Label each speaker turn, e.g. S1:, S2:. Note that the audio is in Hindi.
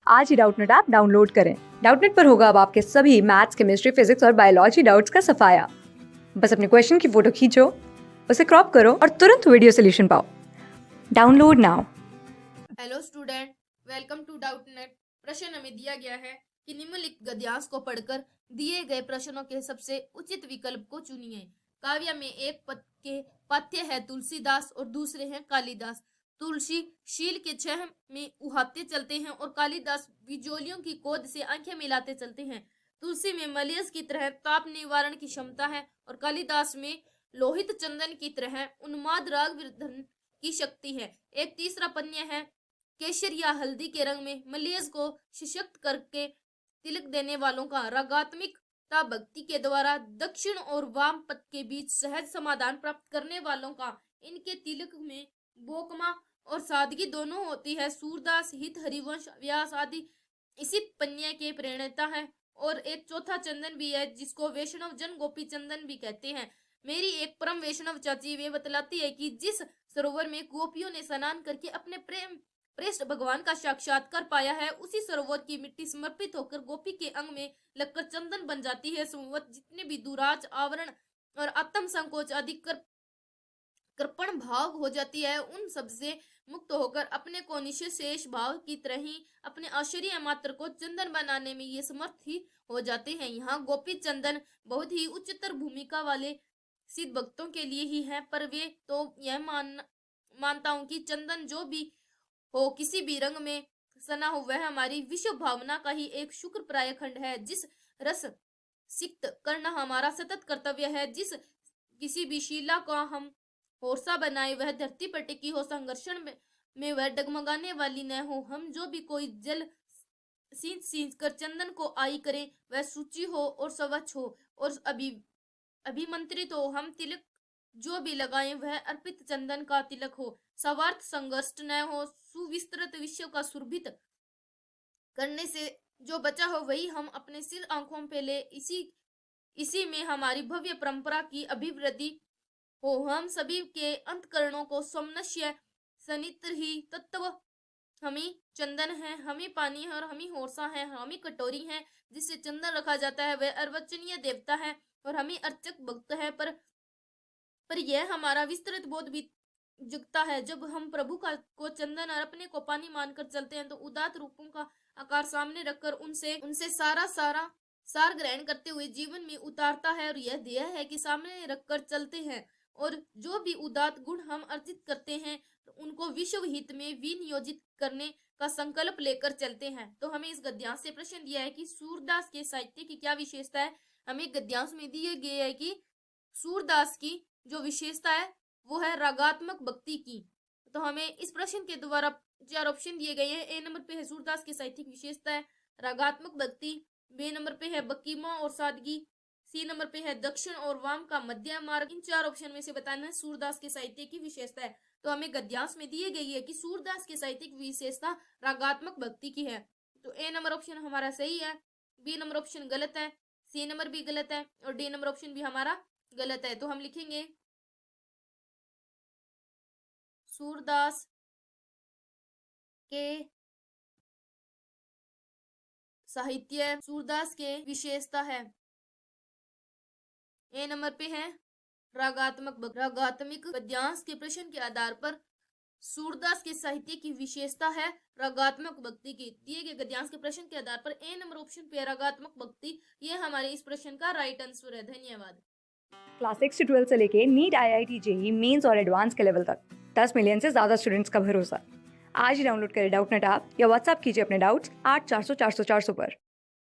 S1: आज ही डाउटनेट ऐप डाउनलोड करें। डाउटनेट पर होगा अब आपके सभी मैथ्स, केमिस्ट्री, फिजिक्स और बायोलॉजी डाउट्स का सफाया। बस अपने क्वेश्चन की फोटो खींचो, उसे क्रॉप करो और तुरंत वीडियो सोल्यूशन पाओ। Download now.
S2: Hello student, welcome to Doubtnut. प्रश्न हमें दिया गया है कि निम्नलिखित गद्यांश को पढ़कर दिए गए प्रश्नों के सबसे उचित विकल्प को चुनिए। काव्य में एक पद के पथ्य है तुलसीदास और दूसरे हैं कालिदास। तुलसी शील के छह में उहाते चलते हैं और कालिदास बिजोलियों की गोद से आंखें मिलाते चलते हैं। तुलसी में मलयस की तरह ताप निवारण की क्षमता है और कालिदास में लोहित चंदन की तरह उन्माद राग वर्धन की शक्ति है। एक तीसरा पन्य है केसर या हल्दी के रंग में मलयस को सशक्त करके तिलक देने वालों का। रागात्मिकता भक्ति के द्वारा दक्षिण और वाम पद के बीच सहज समाधान प्राप्त करने वालों का। इनके तिलक में बोकमा और सादगी दोनों होती है। सूरदास, हित, हरिवंश, व्यास आदि इसी पन्य के प्रणेता है। और एक चौथा चंदन भी है जिसको वैष्णव जन गोपी चंदन भी कहते हैं। मेरी एक परम वैष्णव चाची वे बतलाती है कि जिस सरोवर में गोपियों ने स्नान करके अपने प्रेम प्रेष्ठ भगवान का साक्षात्कार पाया है, उसी सरोवर की मिट्टी समर्पित होकर गोपी के अंग में लगकर चंदन बन जाती है। संवत जितने भी दुराज आवरण और आत्म संकोच आदि कृपण भाव हो जाती है, उन सबसे मुक्त होकर अपने को निशेष भाव की तरह ही अपने आश्चर्य मात्र को चंदन बनाने में ये समर्थ ही हो जाते हैं। यहाँ गोपी चंदन बहुत ही उच्चतर भूमिका वाले सिद्ध भक्तों के लिए ही है, पर वे तो यह मानता हूं कि चंदन जो भी हो, किसी भी रंग में सना हो, वह हमारी विश्व भावना का ही एक शुक्र प्राय खंड है। जिस रस सिक्त करना हमारा सतत कर्तव्य है। जिस किसी भी शिला का हम होरसा बनाए, वह धरती पर टिकी हो, संघर्षण में वह डगमगाने वाली न हो। हम जो भी कोई जल सींच कर चंदन को आई करें, वह सूची हो और स्वच्छ हो और अभिमंत्रित हो। हम तिलक जो भी लगाएं, वह अर्पित चंदन का तिलक हो, स्वार्थ संघर्ष न हो, सुविस्तृत विश्व का सुरभित करने से जो बचा हो वही हम अपने सिर आंखों पे ले, इसी में हमारी भव्य परंपरा की अभिवृद्धि हो। हम सभी के अंतकरणों को सोमनस्य सनित्र ही तत्व हम ही चंदन है, हम ही पानी है और हम ही होरसा है, हम ही कटोरी है जिससे चंदन रखा जाता है। वह अर्वचनीय देवता है और हम ही अर्चक भक्त है। पर यह हमारा विस्तृत बोध भी जुगता है। जब हम प्रभु को चंदन और अपने को पानी मानकर चलते हैं, तो उदात रूपों का आकार सामने रखकर उनसे सारा सार ग्रहण करते हुए जीवन में उतारता है। और यह ध्येय है कि सामने रखकर चलते हैं और जो भी उदात गुण हम अर्जित करते हैं, तो उनको विश्व हित में विनियोजित करने का संकल्प लेकर चलते हैं। तो हमें इस गद्यांश से प्रश्न दिया है कि सूरदास के साहित्य की क्या विशेषता है। हमें गद्यांश में दिए गए है कि सूरदास की जो विशेषता है वो है रागात्मक भक्ति की। तो हमें इस प्रश्न के द्वारा 4 ऑप्शन दिए गए हैं। ए नंबर पे है सूरदास की साहित्यिक विशेषता है रागात्मक भक्ति, बी नंबर पे है बकीमा और सादगी, सी नंबर पे है दक्षिण और वाम का मध्य मार्ग। इन 4 ऑप्शन में से बताना है सूरदास के साहित्य की विशेषता है। तो हमें गद्यांश में दिए गई है कि सूरदास के साहित्यिक विशेषता रागात्मक भक्ति की है। तो ए नंबर ऑप्शन हमारा सही है, बी नंबर ऑप्शन गलत है, सी नंबर भी गलत है और डी नंबर ऑप्शन भी हमारा गलत है। तो हम लिखेंगे सूरदास के साहित्य, सूरदास के विशेषता है ए नंबर पे है रागात्मक गद्यांश के प्रश्न के आधार पर सूरदास के साहित्य की विशेषता है रागात्मक भक्ति की। दिए गए गद्यांश के प्रश्न के आधार पर ए नंबर ऑप्शन पे रागात्मक भक्ति, ये हमारे इस प्रश्न का राइट आंसर है। धन्यवाद।
S1: क्लास 6 से 12 से लेके नीट, IIT, JEE मेंस और एडवांस के लेवल तक 10 मिलियन से ज्यादा स्टूडेंट्स का भरोसा। आज ही डाउनलोड करें डाउटनेट ऐप या व्हाट्सएप कीजिए अपने डाउट्स 8400 400 400 पर।